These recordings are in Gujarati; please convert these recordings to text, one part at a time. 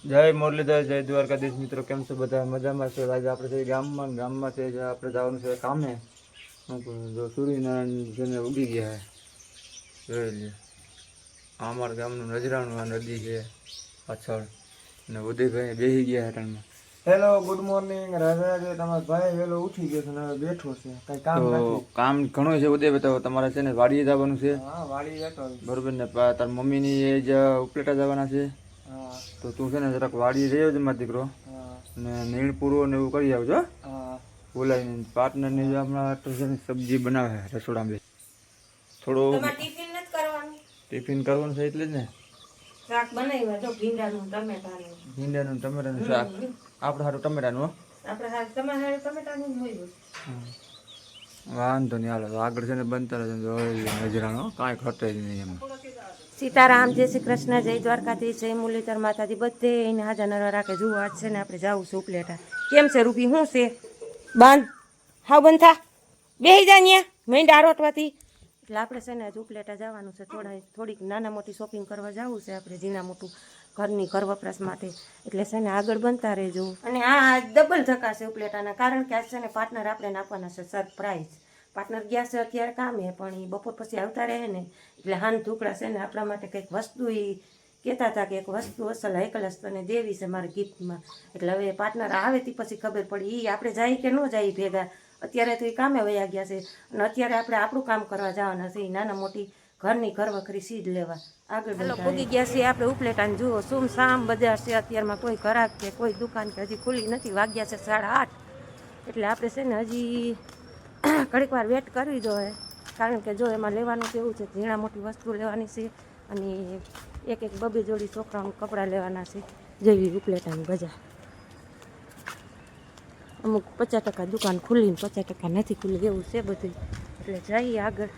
જય મુરલીધર, જય દ્વારકાધીશ. મિત્રો કેમ છો બધા? મજામાં છે? આજે આપણે છે ગામમાં છે, આપણે જવાનું છે કામે. જો સૂર્યનારાયણ જેને ઉગી ગયા છે, જોઈ લે. અમારા ગામનું નજરાણું આ નદી છે પાછળ, અને ઉદયભાઈ બેસી ગયા હટાણમાં. Hello, good morning. રાજા છે તમારો ભાઈ વહેલો ઉઠી ગયો છે ને હવે બેઠો છે. કઈ કામ નથી. કામ ઘણું છે ઉદય. બતાવો, તમારે છે ને વાડીએ જવાનું છે? હા, વાડીએ જતો બરોબર ને. તાર મમ્મીની એ જ ઉપલેટા જવાના છે. તો તું છે ને જરાક વાડી રહ્યો છે મારો દીકરો, ને નીણ પૂરો ને એવું કરી આવજો. બોલાવીને પાર્ટનરની જો આપણા સબ્જી બનાવે રસોડા બે થોડું ટિફિન કરવાનું છે એટલે જ ને. શાક બનાવ્યા તો ભીંડાનું ટમેટાનું શાક. આપણે સારું ટમેટાનું. આપણે તમારે ટમેટાનું જ હોય. વાંધો નહીં, હાલો આગળ છે ને બનતા રહેશે નજરાણો, કાંઈ ઘટે જ નહીં એમાં. સીતારામ, જય શ્રી કૃષ્ણ, જય દ્વારકાધીશ, જય મુરલીધર માતાજી. બધે એને હાજર નરવા રાખે. જુઓ આજ છે ને આપણે જવું છે ઉપલેટા. કેમ છે રૂપી? શું છે? બાંધ હાવ બંધ થા, બેસી જા ન્યા મેંડા રોટવાથી. એટલે આપણે છે ને ઉપલેટા જવાનું છે. થોડીક નાના મોટી શોપિંગ કરવા જવું છે આપણે, ઝીણા મોટું ઘરની ઘર વપરાશ માટે. એટલે છે ને આગળ બનતા રહેજો. અને આ ડબલ ધક્કા છે ઉપલેટાના, કારણ કે આજ છે ને પાર્ટનર આપણે આપવાના છે સરપ્રાઈઝ. પાર્ટનર ગયા છે અત્યારે કામે, પણ એ બપોર પછી આવતા રહે ને એટલે હાન ઢુકડા છે ને આપણા માટે કંઈક વસ્તુ એ કહેતા હતા કે એક વસ્તુ અસલ હાઈકલસ તને દેવી છે મારા ગિફ્ટમાં. એટલે હવે પાર્ટનર આવે તે પછી ખબર પડી એ આપણે જાય કે ન જાય ભેગા. અત્યારે તો એ કામે વયા ગયા છે અને અત્યારે આપણે આપણું કામ કરવા જવાના છે. નાના મોટી ઘરની ઘર વખરી સીધ લેવા આગળ પૂગી ગયા છીએ આપણે ઉપલેટાને. જુઓ સુમ સામ બજાર છે અત્યારમાં, કોઈ ઘરાક કે કોઈ દુકાન કે હજી ખુલ્લી નથી. વાગ્યા છે 8:30. એટલે આપણે છે ને હજી ઘડીક વાર વેટ કરવી જોઈએ, કારણ કે જો એમાં લેવાનું કેવું છે, ઝીણા મોટી વસ્તુ લેવાની છે અને એક બબે જોડી છોકરાઓનું કપડાં લેવાના છે. જેવી ઉપલેટાની બજાર. અમુક 50% દુકાન ખુલ્લી ને 50% નથી ખુલ્લી એવું છે બધું. એટલે જઈએ આગળ.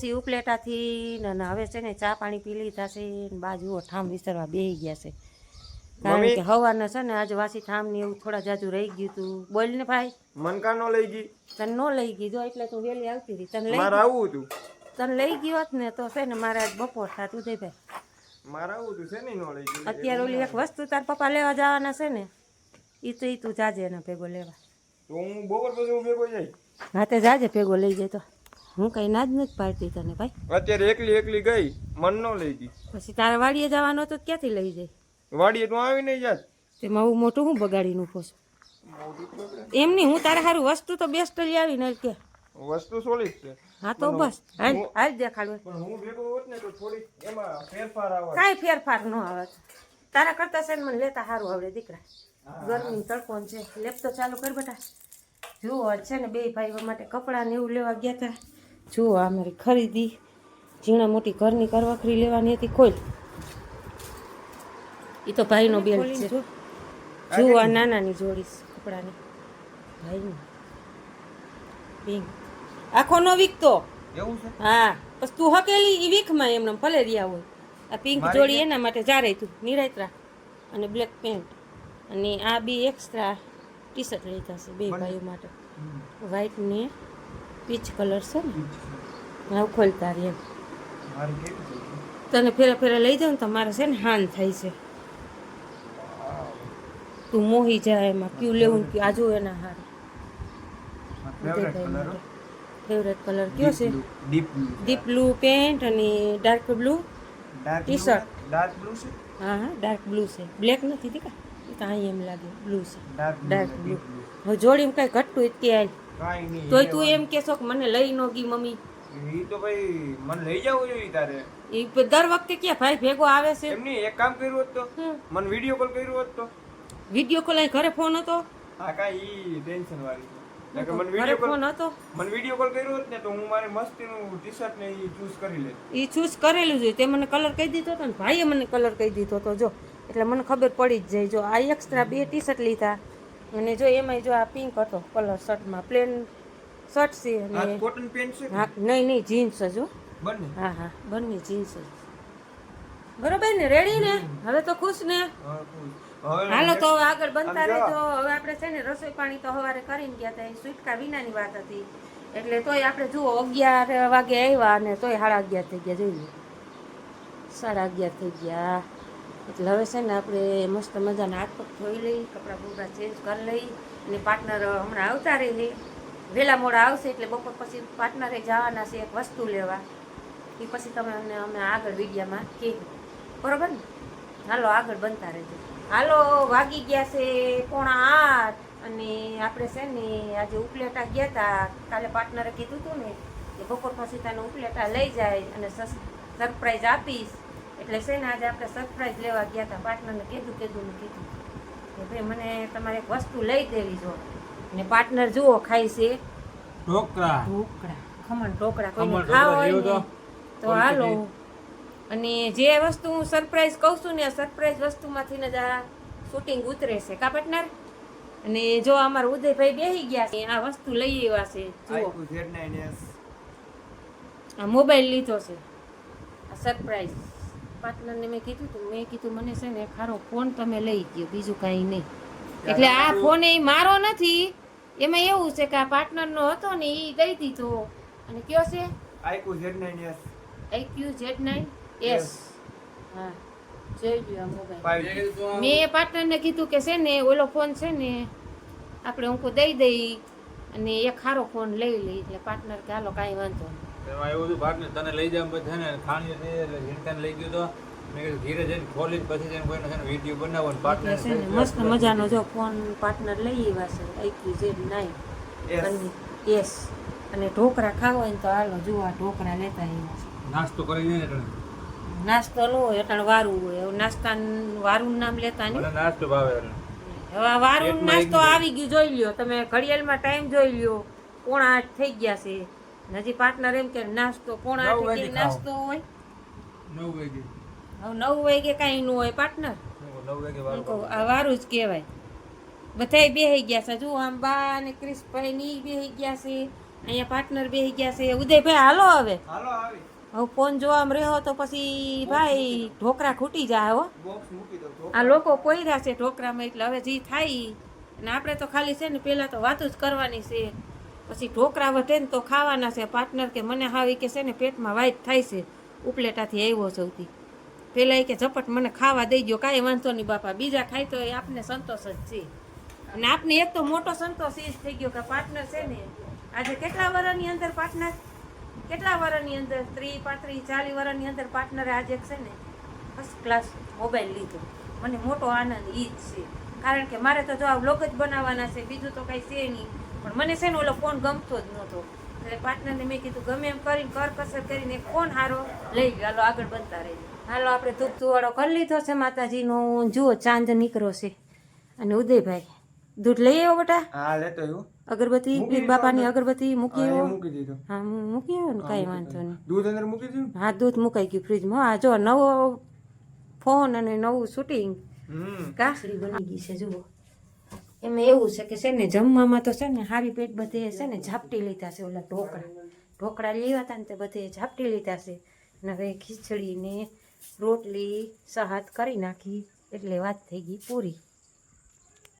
બેસી ઉપલેટાથી ને હવે છે ને ચા પાણી પી લીધા છે ને બાજુ ઠામ વિસરવા બેસી ગયા છે કારણ કે હવારના છે ને આજે વાસી ઠામ ને એવું થોડા જાજુ રહી ગયું તું બોલ ને ભાઈ મનકા નો લઈ ગઈ તને નો લઈ ગઈ જો એટલે તું વહેલી આવતી હતી તને મારે આવું હતું તને લઈ ગયો હોત ને તો છે ને મારે આજ બપોર થાત ઉદયભાઈ મારે આવું હતું છે ને નો લઈ ગઈ અત્યારે ઓલી એક વસ્તુ તાર પપ્પા લેવા જવાના છે ને ઈ તું જાજે એના ભેગો લેવા તો હું બપોર પછી હું ભેગો જાય હા તે જાજે ભેગો લઈ જાય તો હું કઈ ના જ નથી પાડતી તને ભાઈ અત્યારે એકલી ગઈ મન નો લઈ ગઈ પછી તારે વાડીએ જવાનો તો ક્યાંથી લઈ જાય વાડીએ તું આવી નહીં જાત તેમાં હું મોટું હું બગાડીનું પોસ એમ નહીં હું તારે સારું વસ્તુ તો બેસ્ટ લઈ આવીને કે વસ્તુ સોલિડ છે હા તો બસ હાલ હાલ દેખાડવું પણ હું ભેગો હોત ને તો થોડી એમાં ફેરફાર આવે કાંઈ ફેરફાર ન આવે તારા કરતા છે ને મને લેતા સારું આવડે દીકરા ગરમી તડકોન છે લેપ તો ચાલુ કર બેટા જુઓ આજ છે ને બે ભાઈઓ માટે કપડાં ને એવું લેવા ગયા હતા જુઓ આ મારી ખરીદી ઝીણા મોટી ઘરની કરવખરી લેવાની હતી ખોલ એ તો ભાઈનો બેલ્ટ છે જુઓ આ નાનાની જોડીશ કપડાની ભાઈની પિંક આખો નો વીકતો એવું છે હા બસ તું હકેલી ઈ વીખમાં એમને ભલે રહ્યા હોય આ પિંક જોડી એના માટે જારે તું નિરાયત્રા અને બ્લેક પેન્ટ અને આ બી એક્સ્ટ્રા ટી શર્ટ લીધા છે બે ભાઈઓ માટે વ્હાઈટ ને પીચ કલર છે ને હવે ખોલતા રહી એમ મારી કેટલી તને ફેરે ફેરે લઈ જાઉં ને તો મારે છે ને હાન થાય છે તું મોહી જાય એમાં ક્યુ લેવું ને ક્યુ આજુ એના હાર ફેવરેટ કલર કયો છે ડીપ ડીપ બ્લુ પેન્ટ અને dark blue T shirt dark blue છે હા હા ડાર્ક બ્લુ છે બ્લેક નથી દીકા એ તો અહીં એમ લાગે બ્લુ છે ડાર્ક બ્લુ હવે જોડીમાં કઈ ઘટતું જ કે કાઈ નહીં તોય તું એમ કહેશો કે મને લઈ નો ગઈ મમ્મી ઈ તો ભાઈ મને લઈ જવું જોઈએ તારે એ દર વખતે ક્યાં ભાઈ ભેગો આવે છે એમ નહીં એક કામ કર્યું હોત તો મને વિડીયો કોલ કર્યો હોત તો વિડીયો કોલ ઘરે ફોન હતો હા કાંઈ ઈ ટેન્શન વાળી છે નકર મને ઘરે વિડીયો કોલ ફોન હતો મને વિડીયો કોલ કર્યો હોત ને તો હું મારે મસ્તીનું ટી શર્ટ ને ઈ ચૂઝ કરી લેત એ ચૂઝ કરેલું છે તે મને કલર કહી દીધો હતો ને ભાઈએ મને કલર કહી દીધો હતો જો એટલે મને ખબર પડી જ જાય જો આ એક્સ્ટ્રા બે ટી શર્ટ લીધા અને જો એમાંય જો આ પિંક હતો કલર શર્ટમાં પ્લેન શર્ટ છે આ અને કોટન પેન્ટ છે હા નહીં જીન્સ જ હો બંને હા હા બંને જીન્સ જ બરોબર ને રેડી ને હવે તો ખુશ ને હવે હાલો તો હવે આગળ બનતા રહેજો હવે આપણે છે ને રસોઈ પાણી તો સવારે કરીને ગયા હતા એ સુટકા વિનાની વાત હતી એટલે તોય આપણે જુઓ 11 વાગે આવ્યા અને તોય 11:30 થઈ ગયા જોઈ લો 11:30 થઈ ગયા એટલે હવે છે ને આપણે મસ્ત મજાના હાથ પગ ધોઈ લઈ કપડાં બપડા ચેન્જ કરી લઈ અને પાર્ટનર હમણાં આવતા રહી વહેલા મોડા આવશે એટલે બપોર પછી પાર્ટનરે જવાના છે એક વસ્તુ લેવા એ પછી તમે અમે આગળ વિડીયામાં કહીએ બરોબર ને હાલો આગળ બનતા રહેજો હાલો વાગી ગયા છે 7:45 અને આપણે છે ને આજે ઉપલેટા ગયા હતા કાલે પાર્ટનરે કીધું હતું ને કે બપોર પછી તને ઉપલેટા લઈ જાય અને સરપ્રાઈઝ આપીશ એટલે છે ને આજે આપણે સરપ્રાઈઝ લેવા ગયા હતા પાર્ટનરને કીધું કે ભાઈ મને તમારે એક વસ્તુ લઈ દેવી જો અને પાર્ટનર જુઓ ખાય છે ઢોકળા ખમણ ઢોકળા કોઈને ખાવા હોય ને તો હાલો અને જે વસ્તુ હું સરપ્રાઈઝ કહું છું ને આ સરપ્રાઈઝ વસ્તુમાંથી ને જ આ શૂટિંગ ઉતરે છે કા પાર્ટનર અને જો અમારા ઉદયભાઈ બેસી ગયા છે આ વસ્તુ લઈ આવ્યા છે જુઓ આ મોબાઈલ લીધો છે આ સરપ્રાઈઝ પાર્ટનરને મેં કીધું મને છે ને ખારો ફોન તમે લઈ ગયો બીજું કાંઈ નહીં એટલે આ ફોન એ મારો નથી એમાં એવું છે કે આ પાર્ટનરનો હતો ને એ દઈ દીધો અને કયો છે IQ Z9S IQ Z9S હા જોઈ લ્યો આ મોબાઈલ મેં પાર્ટનરને કીધું કે છે ને ઓલો ફોન છે ને આપણે અંકો દઈ દઈ અને એક ખારો ફોન લઈ લઈ એટલે પાર્ટનર કે હાલો કાંઈ વાંધો નહીં એમાં એવું હતું પાર્ટનર તને લઈ જવા પછી ને ખાણી હતી એટલે ઝીણકાને લઈ ગયો તો મેં કીધું ધીરે જઈને ખોલી પછી જઈને કોઈને છે ને વિડીયો બનાવો ને પાર્ટનર છે ને મસ્ત મજાનો જો ફોન પાર્ટનર લઈ આવ્યા છે IQ Z9S અને ઢોકળા ખાવા હોય ને તો હાલો જુઓ આ ઢોકળા લેતા આવ્યા છે નાસ્તો કરી દે એટલે નાસ્તો નો હોય એટલે વારું હોય એવું નાસ્તા વારું નામ લેતા નહીં મને નાસ્તો ભાવે એટલે હવે આ વારું નાસ્તો આવી ગયું જોઈ લ્યો તમે ઘડિયાળમાં ટાઈમ જોઈ લ્યો 7:45 થઈ ગયા છે હજી પાર્ટનર એમ કે નાસ્તો 7:45 વાગે નાસ્તો હોય 9 વાગે હવે 9 વાગે કાંઈ ન હોય પાર્ટનર 9 વાગે આ વારું જ કહેવાય બધાય બેસી ગયા છે જુઓ આમ બા અને ક્રિશભાઈ ની બેસી ગયા છે અહીંયા પાર્ટનર બેસી ગયા છે. ઉદયભાઈ હાલો હવે હાલો આવી હવે ફોન જોવામાં રહ્યો તો પછી ભાઈ ઢોકરા ખૂટી જાય હો. બોક્સ મૂકી દો આ લોકો પોયરા છે ઢોકરામાં એટલે હવે જે થાય અને આપણે તો ખાલી છે ને પહેલાં તો વાતો જ કરવાની છે, પછી ઢોકરા વધે ને તો ખાવાના છે. પાર્ટનર કે મને હાવી કે છે ને પેટમાં વાઈટ થાય છે, ઉપલેટાથી આવ્યો સૌથી પહેલાં એ કે ઝપટ મને ખાવા દઈ ગયો. કાંઈ વાંધો નહીં બાપા, બીજા ખાય તો એ આપને સંતોષ જ છે. અને આપને એક તો મોટો સંતોષ એ જ થઈ ગયો કે પાર્ટનર છે ને આજે કેટલા વર્ષની અંદર પાર્ટનર કેટલા વર્ષની અંદર 30, 35, 40 વર્ષની અંદર પાર્ટનરે આજે છે ને ફર્સ્ટ ક્લાસ મોબાઈલ લીધો. મને મોટો આનંદ એ જ છે, કારણ કે મારે તો જો આ વ્લોગ જ બનાવવાના છે, બીજું તો કાંઈ છે નહીં. પણ મને છે ને ઓલો ફોન ગમતો જ નહોતો, એટલે પાર્ટનરને મેં કીધું ગમે એમ કરીને કરકસર કરીને એક ફોન હારો લઈ ગયો. હાલો આગળ બનતા રહી. હાલો આપણે ધૂપ ધુવાળો કરી લીધો છે માતાજીનો. જુઓ ચાંદ નીકળો છે. અને ઉદયભાઈ દૂધ લઈ આવ્યો બેટા? હા લેતો આવ્યો. અગરબત્તી પીર બાપાની અગરબત્તી મૂકી હા, એ આવ્યો? મૂકી દીધો. હા મૂકી આવ્યો ને, કાંઈ વાંધો નહીં. દૂધ અંદર મૂકી દીધું. હા દૂધ મુકાઈ ગયું ફ્રીજમાં. હા જો નવો ફોન અને નવું શૂટિંગ કાસડી બની ગઈ છે. જુઓ એમાં એવું છે કે છે ને જમવામાં તો છે ને હારી પેટ બધે છે ને ઝાપટી લીધા છે. ઓલા ઢોકળા લેવા હતા ને તે બધે ઝાપટી લીધા છે. અને હવે ખીચડી ને રોટલી સહાત કરી નાખી એટલે વાત થઈ ગઈ પૂરી.